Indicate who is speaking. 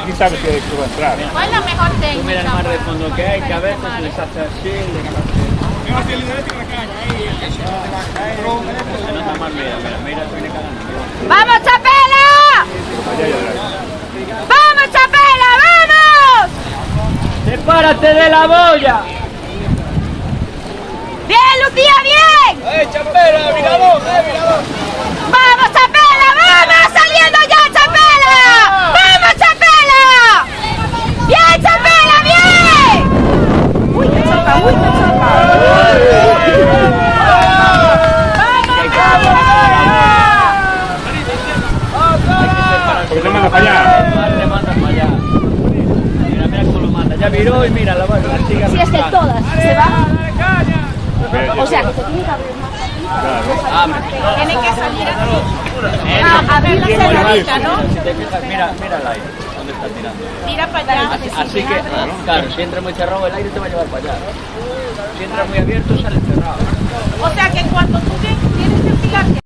Speaker 1: aquí sabes que tú vas a entrar.
Speaker 2: ¿Cuál es la mejor técnica?
Speaker 3: Tú mira el mar de fondo que hay, que a veces les hace así, les hace... Se nota más, mira, viene cagando.
Speaker 2: ¡Vamos, Chapela! ¡Vamos, Chapela, vamos!
Speaker 3: ¡Sepárate de la boya!
Speaker 2: ¡Bien, Lucía, bien!
Speaker 3: Chapela, mirador, mirador!
Speaker 2: ¡Vamos, Chapela, vamos! ¡Saliendo ya, Chapela! ¡Vamos, Chapela! ¡Bien, Chapela, bien! ¡Uy, qué choca, uy, qué choca!
Speaker 1: Porque te manda para allá.
Speaker 3: Te manda para allá. Mira cómo lo manda. Ya viró y mira, la chica.
Speaker 2: Si es que todas se van. O sea, que se tiene que abrir más. Tienen que salir así. Abrir la cerradita, ¿no?
Speaker 3: Si te fijas, mira el aire, dónde está tirando.
Speaker 2: Tira para allá.
Speaker 3: Así que, claro, si entra muy cerrado el aire te va a llevar para allá. Si entra muy abierto sale cerrado.
Speaker 2: O sea que cuando tú tienes que fijarte.